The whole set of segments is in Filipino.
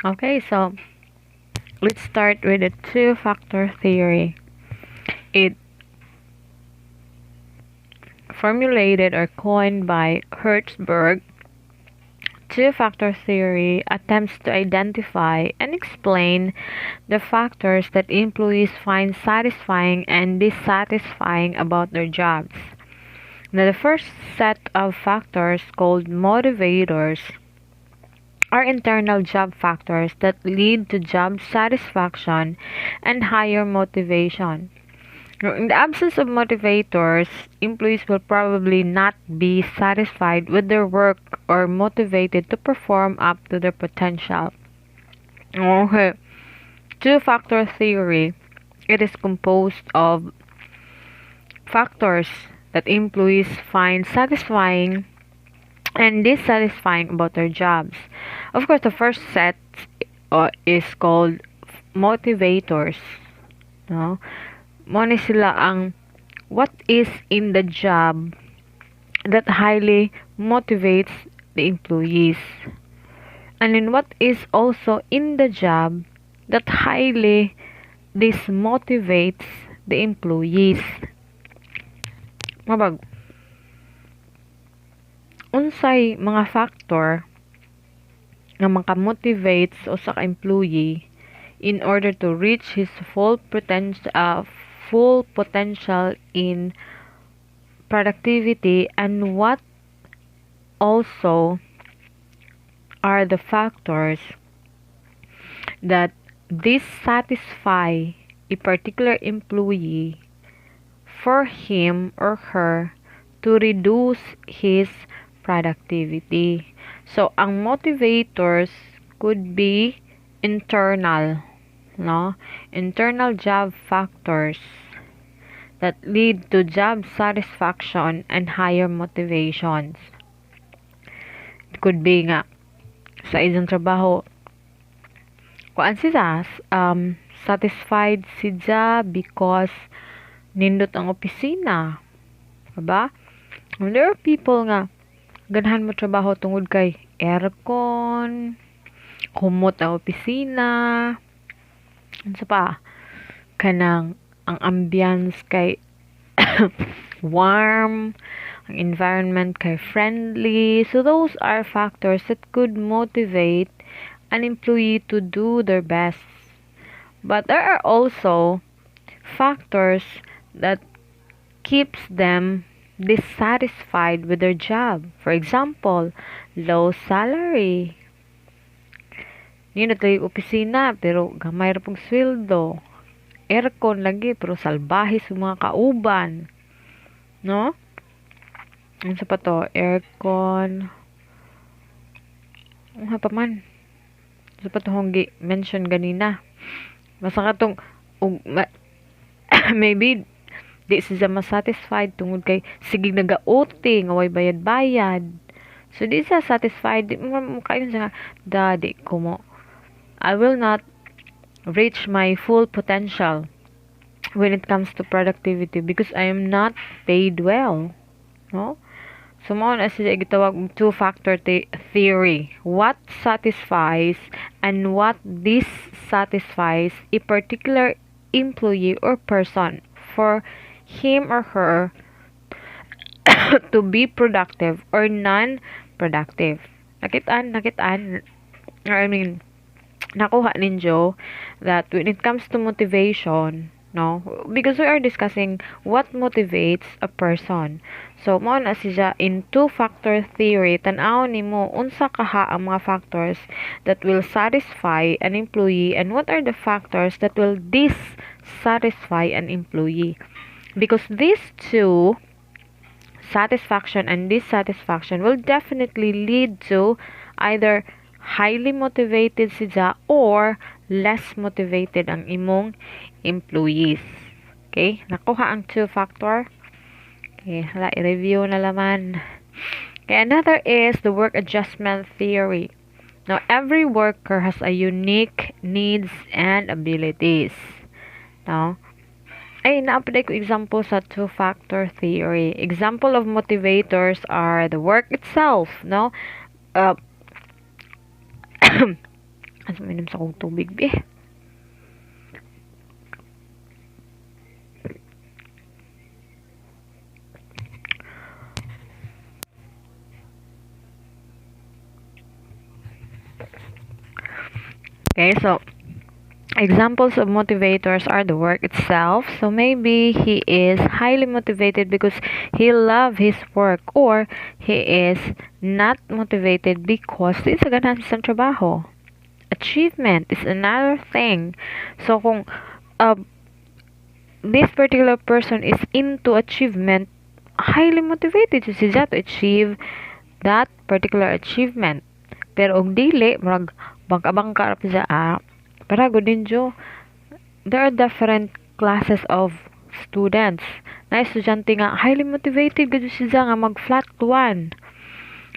Okay, so let's start with the two-factor theory. It formulated or coined by Hertzberg. Two-factor theory attempts to identify and explain the factors that employees find satisfying and dissatisfying about their jobs. Now, the first set of factors, called motivators, are internal job factors that lead to job satisfaction and higher motivation. Now, in the absence of motivators, employees will probably not be satisfied with their work or motivated to perform up to their potential. Okay, two-factor theory. It is composed of factors that employees find satisfying and dissatisfying about their jobs. Of course, the first set is called motivators. No? Muna sila ang what is in the job that highly motivates the employees. And then what is also in the job that highly dismotivates the employees. Mabag, unsay mga factor nga makamotivates o sa employee in order to reach his full potential in productivity, and what also are the factors that dissatisfy a particular employee for him or her to reduce his productivity. So, ang motivators could be internal, no? Internal job factors that lead to job satisfaction and higher motivations. It could be nga, sa isang trabaho, kuan siya, satisfied siya because nindot ang opisina. Diba? And there are people nga, ganahan mo trabaho tungod kay aircon, kumot ang opisina, ano pa, kanang ang ambience kay warm, ang environment kay friendly. So those are factors that could motivate an employee to do their best. But there are also factors that keeps them dissatisfied with their job. For example, low salary. Yun natin opisina, pero gamay ra pong sweldo. Aircon lagi, pero salbahe sa mga kauban. No? Ano sa pa to? Aircon. Ano pa man? Sa pa to hong mention ganina. Basta ka tong, maybe, di siya masatisfied tungod kay sige naga-OT nga way bayad-bayad. So di siya satisfied, kayon siya dadi ko mo. I will not reach my full potential when it comes to productivity because I am not paid well. No? So mao na siya gitawag two-factor theory. What satisfies and what dissatisfies a particular employee or person for him or her to be productive or non-productive. Nakitaan, or I mean, nakuha ninyo that when it comes to motivation, no, because we are discussing what motivates a person. So, mo na siya in two-factor theory, tanaw nimo unsa kaha ang mga factors that will satisfy an employee and what are the factors that will dissatisfy an employee. Because these two, satisfaction and dissatisfaction, will definitely lead to either highly motivated siya or less motivated ang imong employees. Okay? Nakuha ang two-factor. Okay, hala, i-review na laman. Okay, another is the work adjustment theory. Now, every worker has a unique needs and abilities. Now, ay, na-update ko example sa two-factor theory. Example of motivators are the work itself, no? As minom sa kong tubig, be. Okay, so examples of motivators are the work itself. So maybe he is highly motivated because he loves his work, or he is not motivated because di sa ganahan sa trabaho. Achievement is another thing. So kung this particular person is into achievement, highly motivated siya to achieve that particular achievement. Pero og dili, murag bangka-bangka ra pa siya, para good din jo. There are different classes of students. Na estudyante nga highly motivated gud siya nga mag flat 1.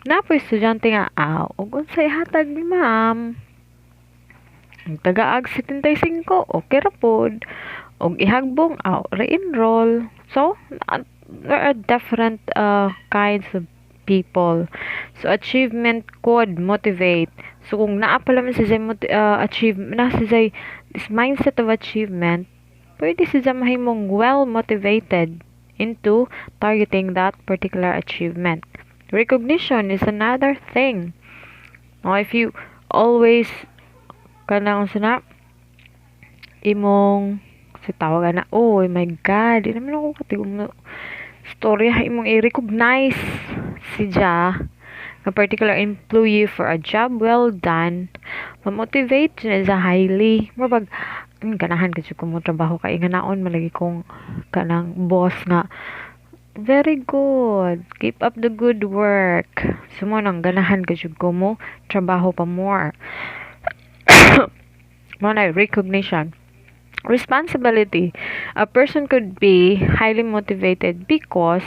Na po estudyante nga ug unsay hatag ni ma'am? Ang tagaag 75, okay ra pod. Og ihagbong re-enroll. So there are different kinds of people. So achievement could motivate. So kung naa pala man siya achieve na siya this mindset of achievement, pwede siya mahimong well motivated into targeting that particular achievement. Recognition is another thing. Now, if you always kanang sana imong si tawagan na, oh my god, di naman ako katigong na storya imong i-recognize siya a particular employee for a job well done, ma-motivate na siya highly. Mabag, ganahan kasi kung mo trabaho kay nga naon malagi kong kanang boss nga very good, keep up the good work. Sumo nang ganahan kasi ko mo trabaho pa more. Mga recognition. Responsibility. A person could be highly motivated because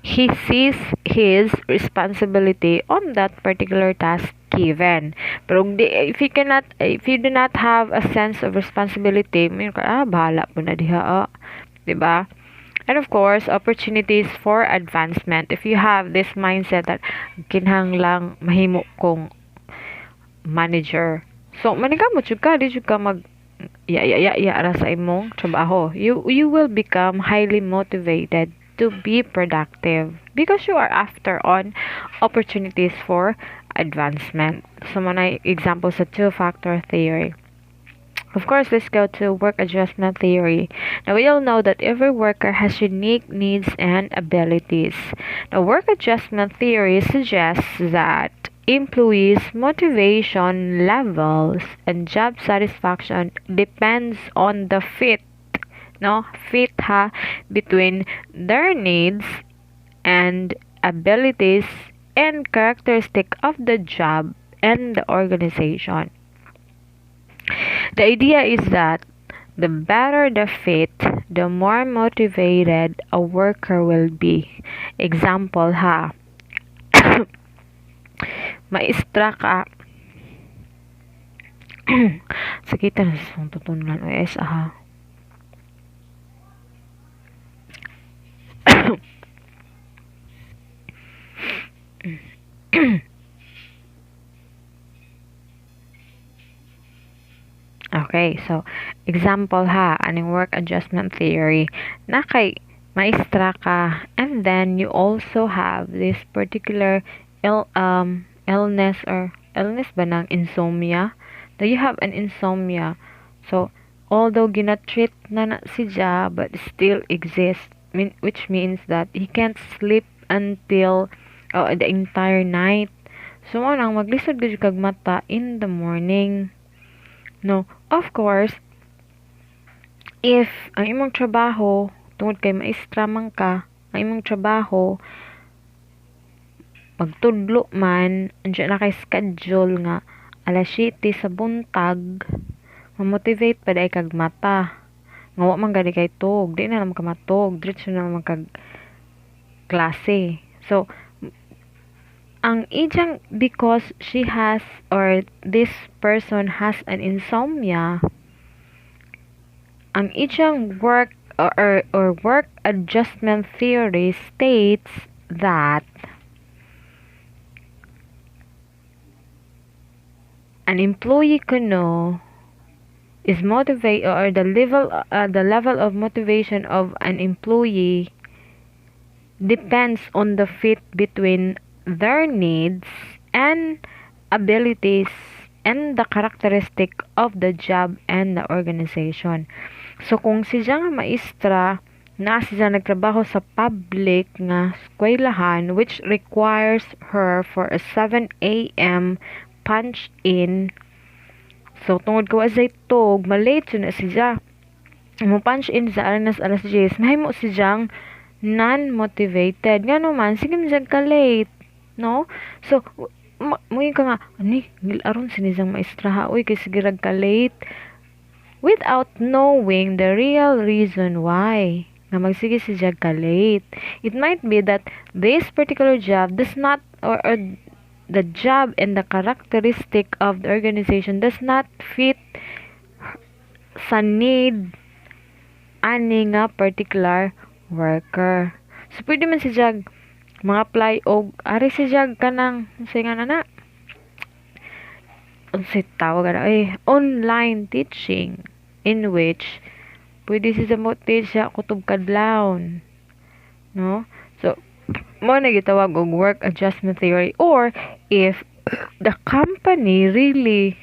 he sees his responsibility on that particular task given. Pero if you do not have a sense of responsibility, may bahala po na diha, diba? And of course, opportunities for advancement. If you have this mindset that kinahanglang mahimo kong manager, so manigamot jud ka, di jud ka mag ra sa imong trabaho. You will become highly motivated to be productive because you are after on opportunities for advancement. So mga example sa two-factor theory. Of course, let's go to work adjustment theory. Now, we all know that every worker has unique needs and abilities. Now, work adjustment theory suggests that employees' motivation levels and job satisfaction depends on the fit between their needs and abilities and characteristic of the job and the organization. The idea is that the better the fit, the more motivated a worker will be. Example maestra ka. Sakita na sa tutunan o ha. Okay, so example aning work adjustment theory. Na kay maestra ka, and then you also have this particular illness ba ng insomnia. Now you have an insomnia. So although ginatreat na siya, but still exists, which means that he can't sleep until the entire night. So nang maglisod gud kag mata in the morning. No, of course, if ang imong trabaho, tungod kay maestra man ka, ang imong trabaho, magtudlo man, andyan na kay schedule nga, alas 7 sa buntag, mamotivate pa dahil kag mata. Nga wa man gani kay tog, di na naman ka matog, diretso na naman kag klase. So, ang ijang because she has or this person has an insomnia, ang ijang work or work adjustment theory states that an employee kuno is motivate, or the level of motivation of an employee depends on the fit between their needs and abilities and the characteristic of the job and the organization. So kung siya nga maestra na siya nagtrabaho sa public nga eskwelahan which requires her for a 7 a.m. punch in, so tungod ko asay tog malate so na siya mo punch in sa alas 10, mahimo siyang non-motivated nga naman sige man ka late, no? So mo ka nga ani gilaron sinisang maestra ha oy kay sige rag ka late without knowing the real reason why nga magsige siya ka late. It might be that this particular job does not, or the job and the characteristic of the organization does not fit sa need ani nga particular worker. So pwede man si Jag mga apply og ari si Jag kanang say nga na unsay tawag na online teaching in which pwede siya mo teach siya kutob kadlawon, no? So mo na gitawag og work adjustment theory, or if the company really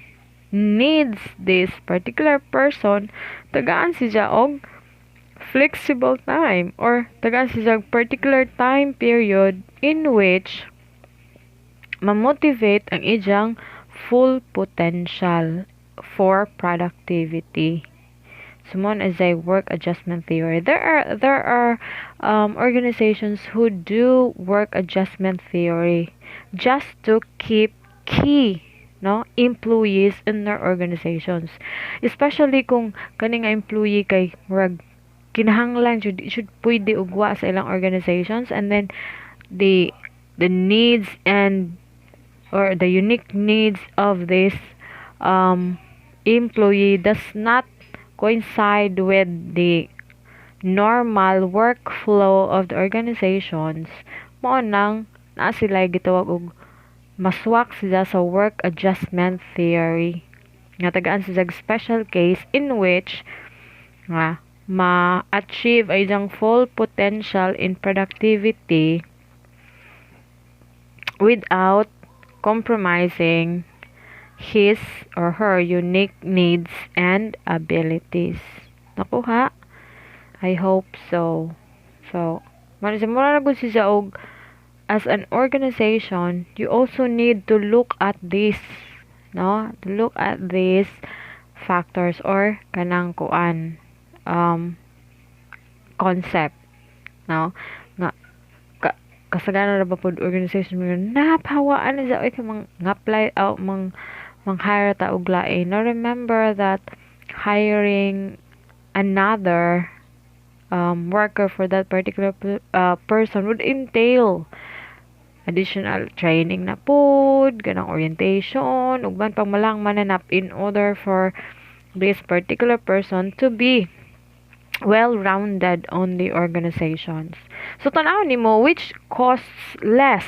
needs this particular person, tagaan siya og flexible time, or tagaan siya particular time period in which ma-motivate ang iyang full potential for productivity. Sumon as a work adjustment theory. There are organizations who do work adjustment theory just to keep key employees in their organizations. Especially kung kani nga employee kay murag kinahanglan should pwede ugwa sa ilang organizations, and then the needs and or the unique needs of this employee does not coincide with the normal workflow of the organizations, mao nang naa sila gitawag og maswak sila sa work adjustment theory nga tagaan sila special case in which nga ma-achieve ay dang full potential in productivity without compromising his or her unique needs and abilities. Nakuha? I hope so. So, mura na gud siya og as an organization, you also need to look at this, no? To look at these factors or kanang kuan concept, no? Nga kasagaran ra ba pod organization mo napahawaan na sa oy kay mang apply out mang hire ta og lain. Now remember that hiring another worker for that particular person would entail additional training na pod, ganang orientation, ug man pang malang mananap in order for this particular person to be well-rounded on the organizations. So tanaw nimo which costs less,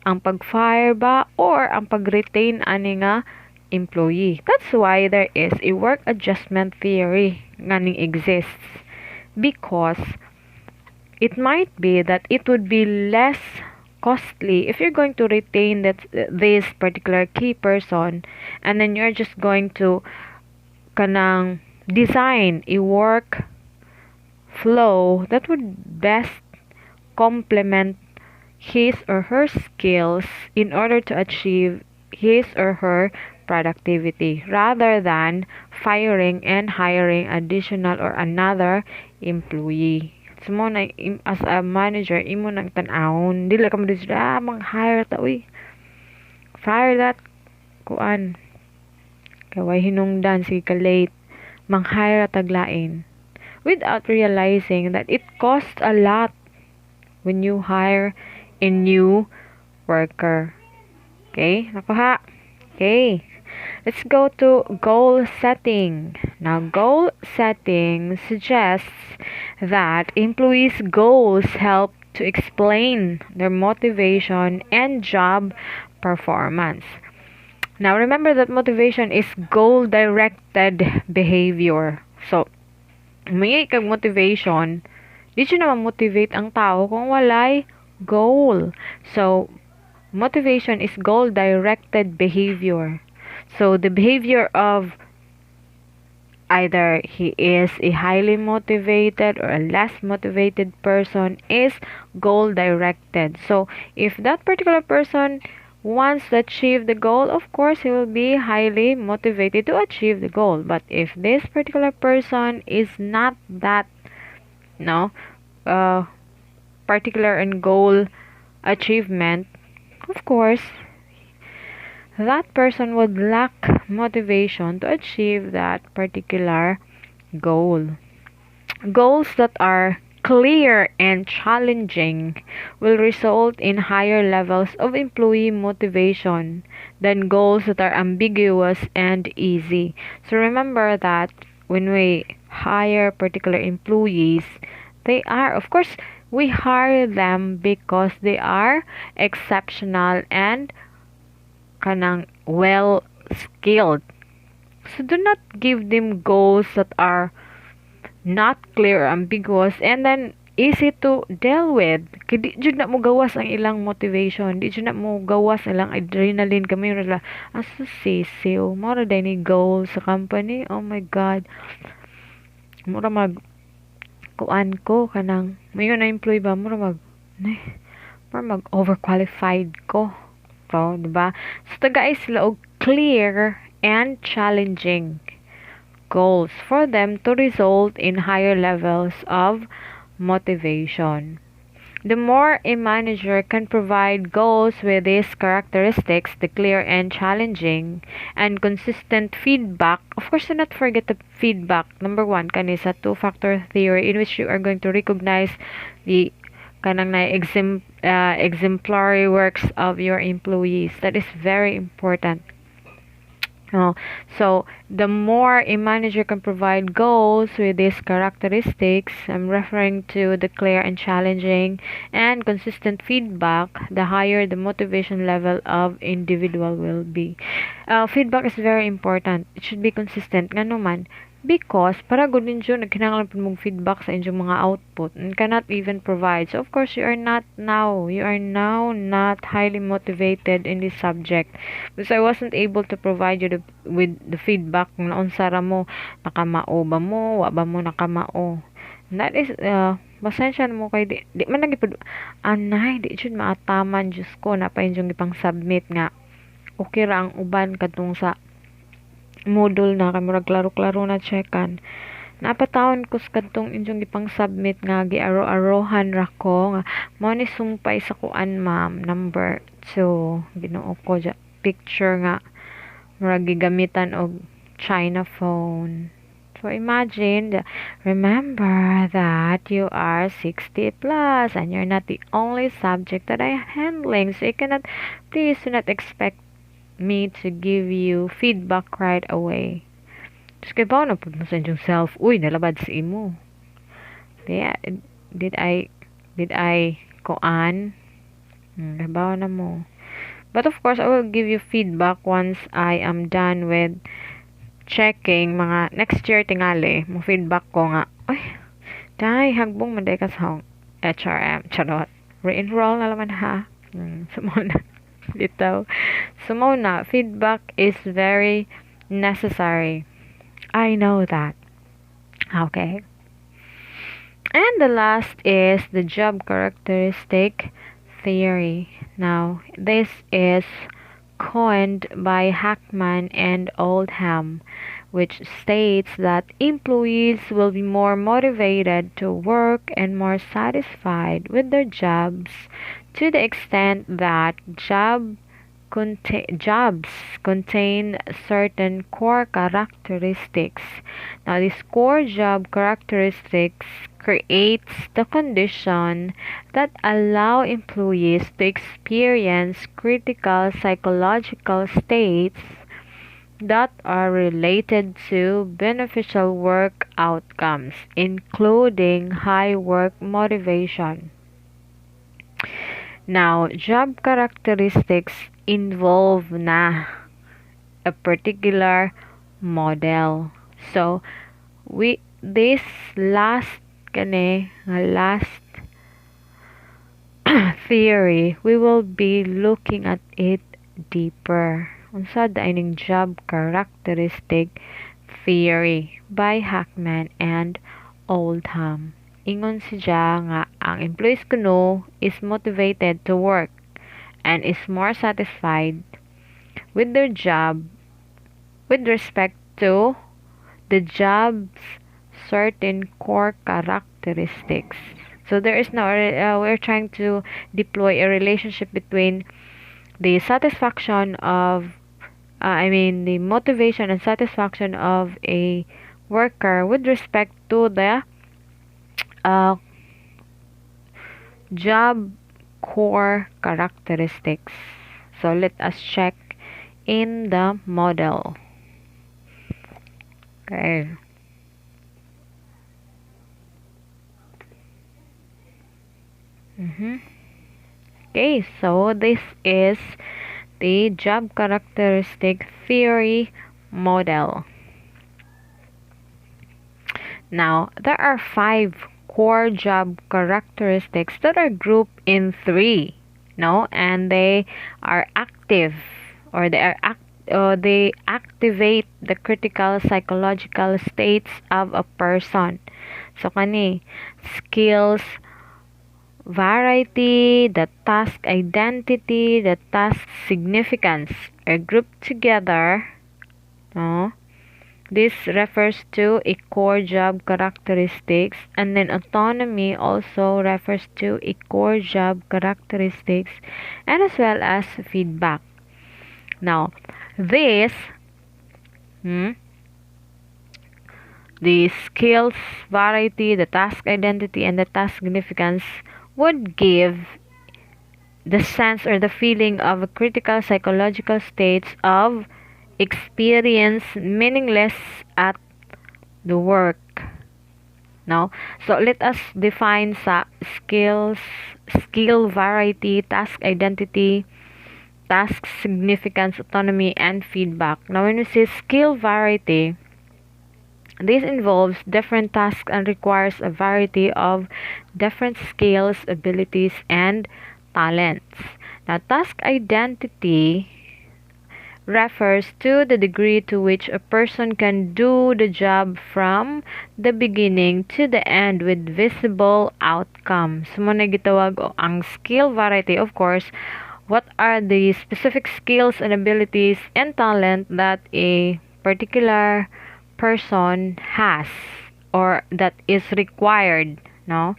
ang pag-fire ba or ang pag-retain ani nga employee. That's why there is a work adjustment theory nga ning exists, because it might be that it would be less costly if you're going to retain this particular key person, and then you're just going to kanang design a work flow that would best complement his or her skills in order to achieve his or her productivity, rather than firing and hiring additional or another employee. So mo na as a manager imo nang tan-awon dili ka mo mang hire ta uy, fire that kuan kaway hinungdan sige ka late, mang hire taglain, without realizing that it costs a lot when you hire a new worker. Okay, nakuha. Okay, let's go to goal setting. Now, goal setting suggests that employees' goals help to explain their motivation and job performance. Now, remember that motivation is goal-directed behavior. So, may kag motivation, di siya na motivate ang tao kung walay goal. So, motivation is goal-directed behavior. So, the behavior of either he is a highly motivated or a less motivated person is goal directed. So if that particular person wants to achieve the goal, of course he will be highly motivated to achieve the goal. But if this particular person is not that no particular in goal achievement, of course that person would lack motivation to achieve that particular goal. Goals that are clear and challenging will result in higher levels of employee motivation than goals that are ambiguous and easy. So remember that when we hire particular employees, they are, of course, we hire them because they are exceptional and kanang well skilled. So do not give them goals that are not clear or ambiguous and then easy to deal with. Kaya di jud na mo gawas ang ilang motivation, di jud na mo gawas ilang adrenaline kami rila. Aso sisiw, mura day ni goal sa company. Oh my god. Mura mag kuan ko kanang mayon na employee ba mura mag overqualified ko. So, diba? So, tagay sila og clear and challenging goals for them to result in higher levels of motivation. The more a manager can provide goals with these characteristics, the clear and challenging and consistent feedback. Of course, do not forget the feedback. Number one, kanisa two-factor theory in which you are going to recognize the kanang na exemplary works of your employees. That is very important. So the more a manager can provide goals with these characteristics, I'm referring to the clear and challenging and consistent feedback, the higher the motivation level of individual will be. Feedback is very important. It should be consistent. Nga naman, because para good ninyo nagkinahanglan pud mong feedback sa inyong mga output and cannot even provide. So of course you are now not highly motivated in this subject because I wasn't able to provide you with the feedback kung naunsa ra mo, nakamao ba mo, wa ba mo nakamao. That is pasensya na mo kay di man lagi pud anay di jud maataman Diyos ko na pa inyong ipang submit nga okay ra ang uban kadtong sa module na kay murag klaro-klaro na checkan. Napatawon ko sa kadtong inyong ipang submit nga giaro-arohan ra ko nga mao ni sumpay sa kuan ma'am number 2 Ginoo ko ja picture nga murag gigamitan og China phone. So imagine, remember that you are 60 plus and you're not the only subject that I am handling. So you cannot, please do not expect me to give you feedback right away. Tapos kaya ba na po sa inyong self, uy, nalabad sa imo. Yeah, did I koan? Kaya na mo. But of course, I will give you feedback once I am done with checking mga next year tingali. Mo feedback ko nga, uy, dahil hagbong manday ka sa HRM. Charot. Re-enroll na naman ha. Sumuna. Dito. Sumuna, feedback is very necessary. I know that. Okay. And the last is the job characteristic theory. Now, this is coined by Hackman and Oldham, which states that employees will be more motivated to work and more satisfied with their jobs to the extent that jobs contain certain core characteristics. Now, these core job characteristics creates the condition that allow employees to experience critical psychological states that are related to beneficial work outcomes, including high work motivation. Now, job characteristics involve na a particular model. So this last last theory, we will be looking at it deeper. Unsa dining job characteristic theory by Hackman and Oldham. Ingon siya nga ang employees kuno is motivated to work and is more satisfied with their job with respect to the job's certain core characteristics. So there is no, we're trying to deploy a relationship between the satisfaction of, the motivation and satisfaction of a worker with respect to the uh, job core characteristics. So let us check in the model. Okay. Okay, so this is the job characteristic theory model. Now, there are 5 core job characteristics that are grouped in 3, no? And they are active, or they activate the critical psychological states of a person. So kani skills, variety, the task identity, the task significance are grouped together, no? This refers to a core job characteristics, and then autonomy also refers to a core job characteristics, and as well as feedback. Now, this, the skills, variety, the task identity, and the task significance would give the sense or the feeling of a critical psychological states of experience meaningless at the work. Now, so let us define sa skill variety, task identity, task significance, autonomy, and feedback. Now, when we say skill variety, this involves different tasks and requires a variety of different skills, abilities, and talents. Now, task identity refers to the degree to which a person can do the job from the beginning to the end with visible outcomes. So, mo na gitawag ang skill variety, of course, what are the specific skills and abilities and talent that a particular person has or that is required, no,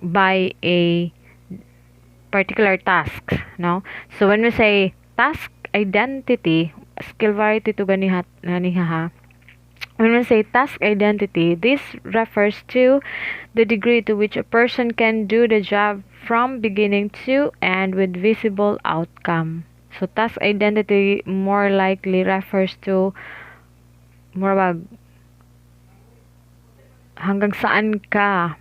by a particular task, no? So when we say task identity, skill variety to ganiha ha. When we say task identity, this refers to the degree to which a person can do the job from beginning to end with visible outcome. So task identity more likely refers to hanggang saan ka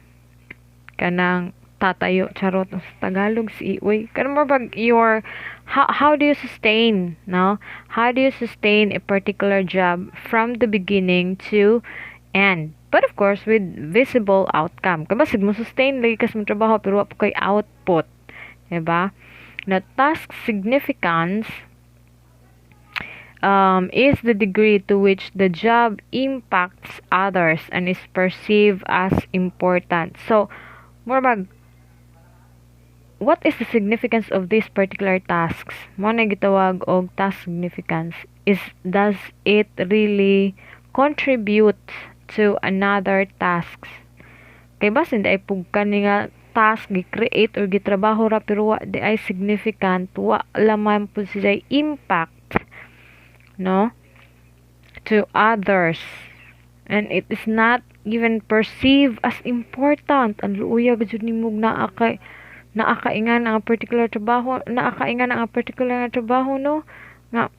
kanang tatayo charot sa Tagalog si uy kanang your how do you sustain, no? How do you sustain a particular job from the beginning to end, but of course with visible outcome. Kabasig mo sustain lagi kas mo trabaho pero wa pa kay output, diba? Na task significance is the degree to which the job impacts others and is perceived as important. So, what is the significance of these particular tasks? Mo na gitawag og task significance. Does it really contribute to another tasks? Kay basin ay pugkan nga task gi-create or gitrabaho ra pero wa di ay significant, wa lamang pud siya impact, no, to others, and it is not even perceived as important. Ang luuya gud nimog naakaingan ang particular trabaho, no, nga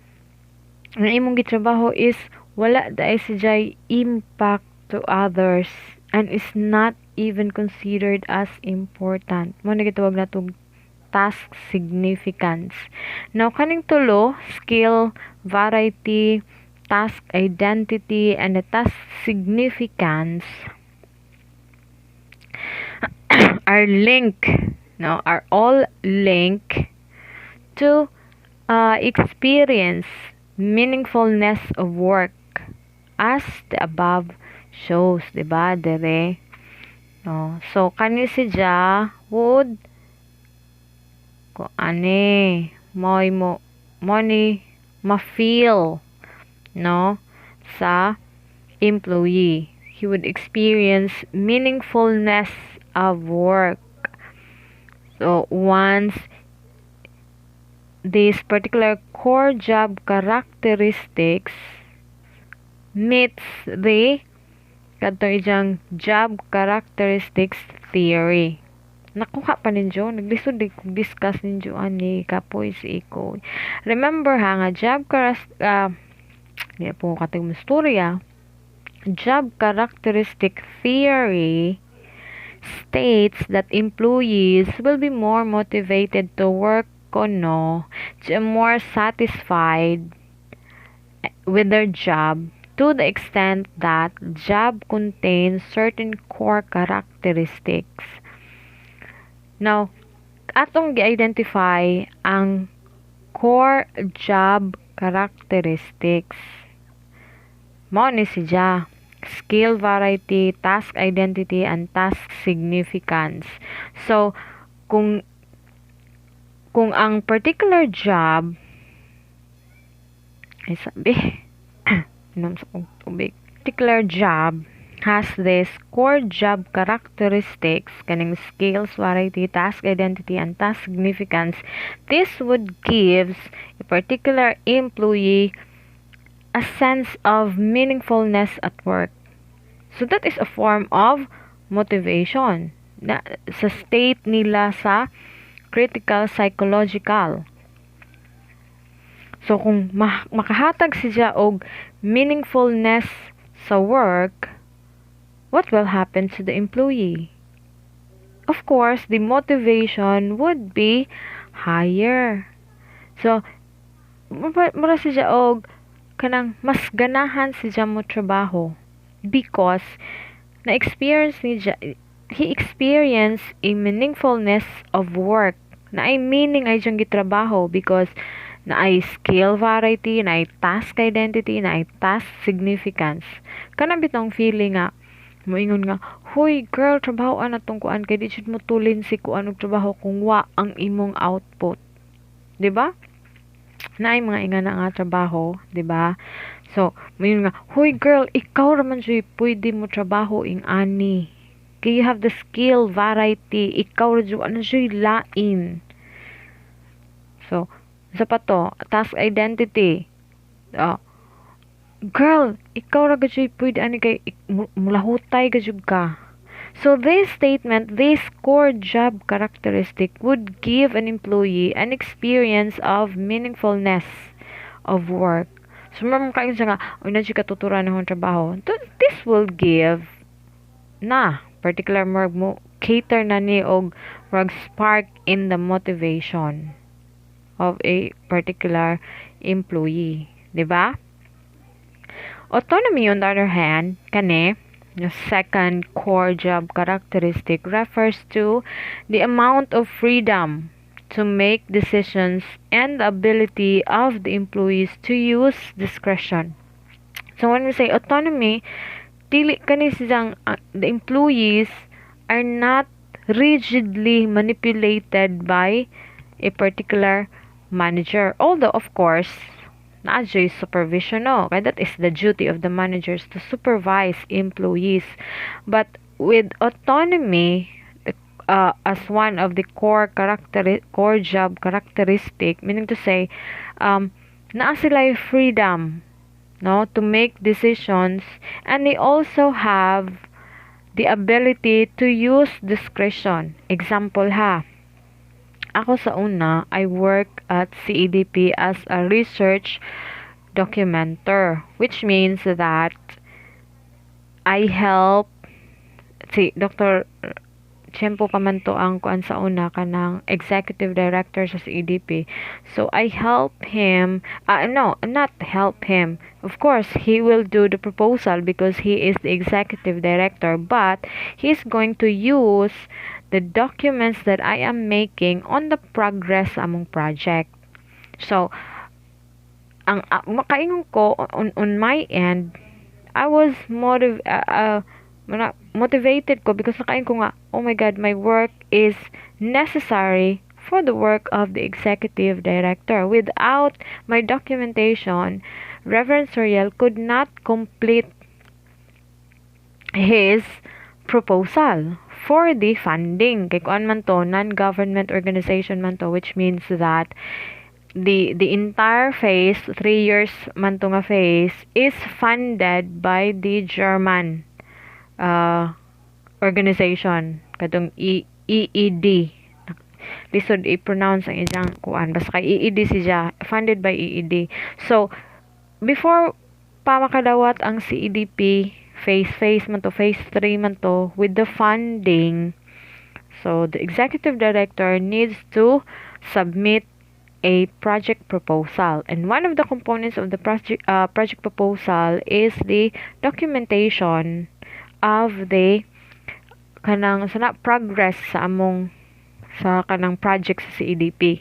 ang imong gitrabaho is wala dai siya impact to others and is not even considered as important. Mo na gitawag natong task significance. Now, kaning tulo, skill, variety, task identity, and the task significance are linked, no, are all linked to experience meaningfulness of work as the above shows, diba, dere? No. So, kani si Ja would ko ani mo ni ma-feel, no, sa employee. He would experience meaningfulness of work. So, once this particular core job characteristics meets the kadtong ijang job characteristics theory. Nakuha pa ninyo, naglisod di kong discuss ninyo ani kapoy si Iko. Remember ha nga di po katong istorya, job characteristic theory states that employees will be more motivated to work more satisfied with their job to the extent that job contains certain core characteristics. Now, atong gi-identify ang core job characteristics. Mao ni siya: skill, variety, task identity, and task significance. So, kung ang particular job ay sabi inom sa tubig, particular job has this core job characteristics, kaning skills, variety, task identity, and task significance, this would gives a particular employee a sense of meaningfulness at work. So that is a form of motivation na sa state nila sa critical psychological. So kung makahatag siya og meaningfulness sa work, what will happen to the employee? Of course, the motivation would be higher. So mura siya og kanang mas ganahan siya mo trabaho because he experienced a meaningfulness of work. Na ay meaning ay siyang gitrabaho because na ay skill variety, na ay task identity, na ay task significance. Kanang bitong feeling nga, moingon nga, huy girl, trabaho na tong kuan, kaya di mo tulin si kuan og trabaho kung wa ang imong output. Diba? Na ay mga ingana nga trabaho, diba? So, moingon nga, huy girl, ikaw raman siya pwede mo trabaho ing ani. Kaya you have the skill variety, ikaw raman ano siya lain. So, sa pato, task identity. Girl, ikaw ra gajud pwede ani kay mulahutay gajud ka. So this statement, this core job characteristic would give an employee an experience of meaningfulness of work. So mo kayo nga, na siya katuturan ng trabaho. This will give na particular mo cater na ni og spark in the motivation of a particular employee. Diba? Autonomy, on the other hand, the second core job characteristic refers to the amount of freedom to make decisions and the ability of the employees to use discretion. So when we say autonomy, the employees are not rigidly manipulated by a particular manager. Although, of course, naadyo'y supervision, no? Kaya that is the duty of the managers to supervise employees. But with autonomy, as one of the core job characteristic, meaning to say, naa sila yung freedom, no, to make decisions, and they also have the ability to use discretion. Example ha, ako sa una, I work at CEDP as a research documenter, which means that I help si Dr. tiyempo pa man to ang kuan sa una kanang executive director sa CEDP. So I help him, no, not help him. Of course, he will do the proposal because he is the executive director, but he's going to use the documents that I am making on the progress among project. So ang makaingon ko on my end, I was motivated ko because nakain ko nga, oh my God, my work is necessary for the work of the executive director. Without my documentation, Reverend Soriel could not complete his proposal for the funding. Kay kuan man to, non-government organization man to, which means that the entire phase, 3 years man to nga phase, is funded by the German organization, katong EED. Lisod i-pronounce ang iyang kuan, basta kay EED siya, funded by EED. So before pa makadawat ang CEDP phase man to, phase 3 man to, with the funding, so the executive director needs to submit a project proposal, and one of the components of the project proposal is the documentation of the kanang sana progress sa among sa kanang project sa CEDP.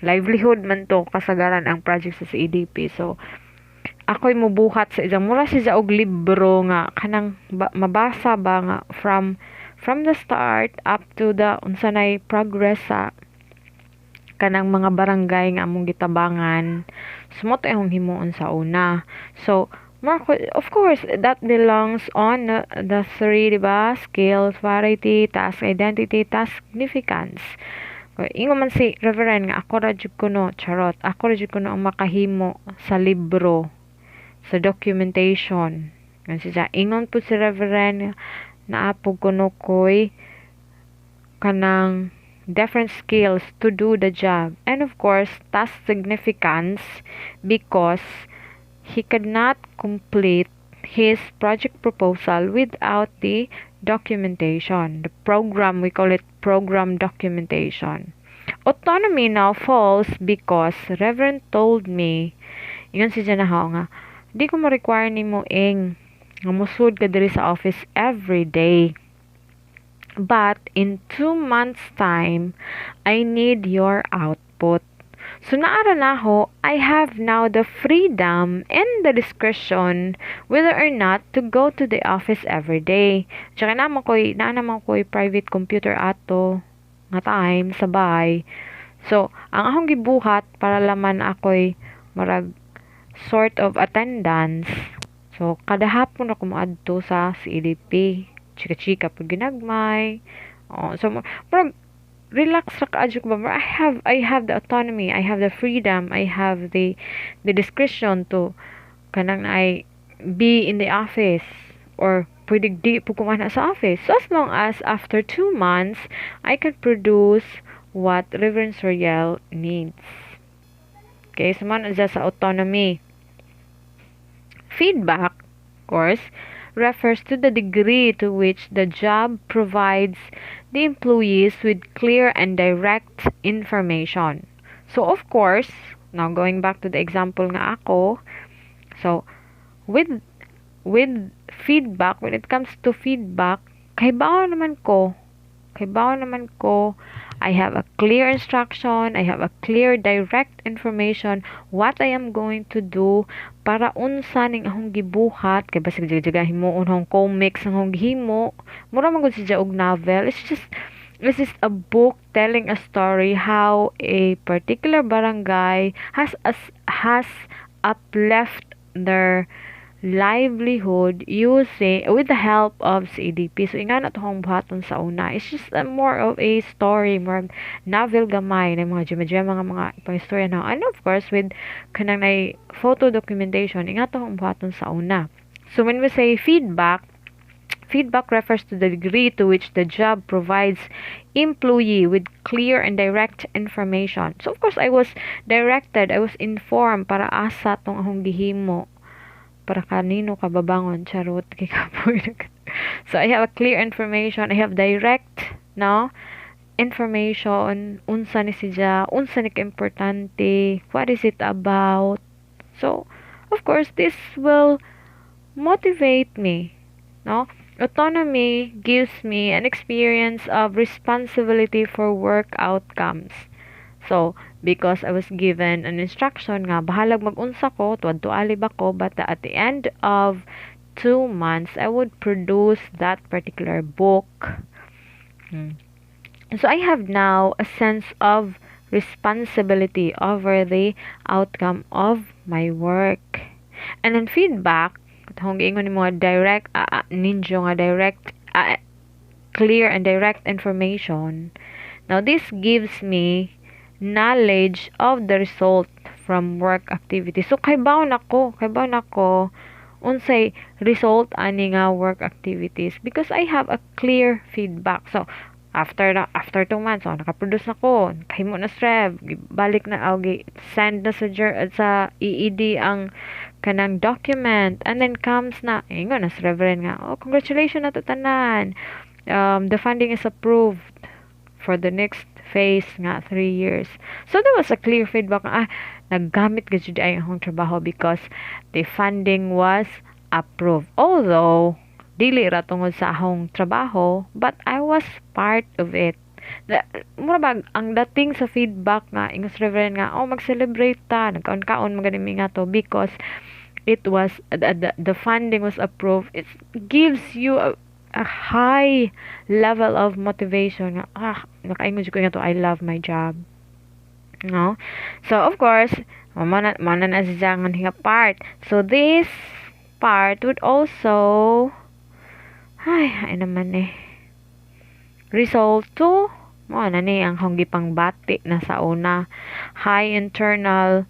Livelihood man to kasagaran ang project sa CEDP. So ako'y mubuhat sa isang mura siya og libro nga kanang mabasa ba nga from the start up to the unsa nay progress sa kanang mga barangay nga among gitabangan. Sumot ang himuon sa una. So of course, that belongs on the three, diba? Skills, variety, task identity, task significance. Ingon man si Reverend nga ako ra jud kuno, charot. Ako ra jud kuno ang makahimo sa libro, sa documentation. Kasi siya, ingon po si Reverend na apog kuno ko'y kanang different skills to do the job. And of course, task significance because he could not complete his project proposal without the documentation. The program, we call it program documentation. Autonomy now falls because Reverend told me, ingon si Janahaw nga, di ko ma-require ni mo nga musud ka diri sa office every day. But in 2 months time, I need your output. So naara na ho, I have now the freedom and the discretion whether or not to go to the office every day. Tsaka naman ko'y private computer ato nga time sa bahay. So, ang akong gibuhat para laman ako'y marag sort of attendance. So, kada hapon ako moadto sa CEDP. Chika-chika pag ginagmay. So, parang relax ra kaadyo ko ba? I have the autonomy, I have the freedom, I have the discretion to kanang I be in the office or pwede di po kumana sa office. So, as long as after 2 months, I can produce what Reverend Soriel needs. Okay, so man sa autonomy. Feedback, of course, refers to the degree to which the job provides the employees with clear and direct information. So, of course, now going back to the example nga ako, so, with feedback, when it comes to feedback, kaibaw naman ko, I have a clear instruction, I have a clear direct information what I am going to do para unsa ning akong gibuhat kay basig jaga himuon hong comics ang hong gihimo mura man gud siya og novel. It's just a book telling a story how a particular barangay has upleft their livelihood using with the help of CEDP. So inga na tohong buhaton sa una. It's just more of a story, more novel gamay na mga mga pang-istorya na. And of course, with kanang na photo documentation, inga tohong buhaton sa una. So when we say feedback refers to the degree to which the job provides employee with clear and direct information. So of course, I was informed para asa tong akong gihimo. Para kanino kababangon charot kay kapoy. So I have a clear information, I have direct no? Information, unsa ni siya, unsa ni ka-importante, what is it about. So, of course, this will motivate me, no? Autonomy gives me an experience of responsibility for work outcomes. So, because I was given an instruction nga, bahalag mag-unsa ko, tuwad tuali ba ko, but at the end of 2 months, I would produce that particular book. So, I have now a sense of responsibility over the outcome of my work. And then feedback, kung giingon ni mga direct, ninjo nga direct, clear and direct information. Now, this gives me knowledge of the result from work activity. So, kaybaw nako, unsay result ani nga work activities because I have a clear feedback. So, after 2 months, so, nakaproduce na ko, kahimo na Rev, balik na, okay, send na sa EED ang kanang document, and then comes na, ingon na Reverend nga, oh, congratulations na to tanan. The funding is approved for the next phase nga 3 years. So there was a clear feedback naggamit gid jud ay akong trabaho because the funding was approved. Although dili ra tungod sa akong trabaho, but I was part of it. Mura bag ang dating sa feedback nga ingos reverend nga mag-celebrate ta nagkaon-kaon maganimi nga to because it was the funding was approved. It gives you a high level of motivation. Nakaingon ko nga to, I love my job. No? So, of course, mana na siya nga hinga part. So, this part would also, ay naman result to, na ni, ang honggi pang bati na sa una. High internal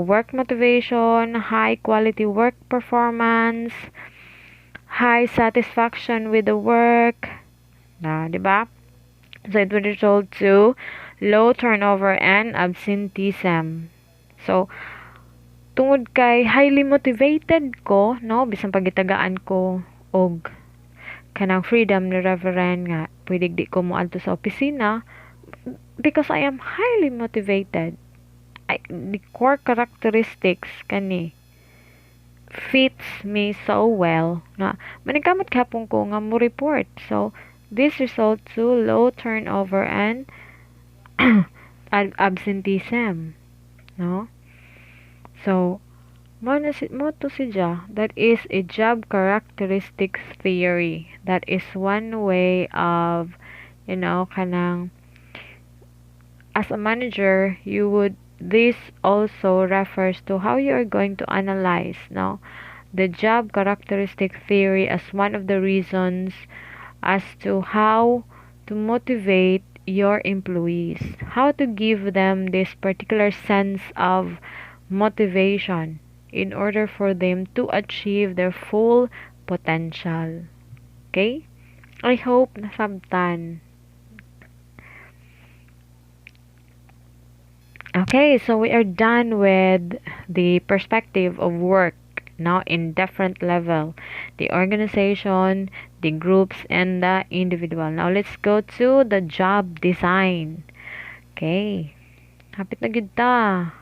work motivation, high quality work performance, high satisfaction with the work. Di ba? So, it would result to low turnover and absenteeism. So, tungod kay highly motivated ko, no, bisan pagitagaan ko og kanang freedom ni Reverend nga, pwede di ko moadto sa opisina because I am highly motivated. The core characteristics kani fits me so well na maningkamot kapon ko nga mo report. So, this results to low turnover and absenteeism. No? So, mo to siya. That is a job characteristics theory. That is one way of, kanang as a manager, this also refers to how you are going to analyze, the job characteristic theory as one of the reasons as to how to motivate your employees, how to give them this particular sense of motivation in order for them to achieve their full potential. Okay? I hope nasabtan. Okay, so we are done with the perspective of work now in different level. The organization, the groups, and the individual. Now let's go to the job design. Okay. Hapit na gid ta.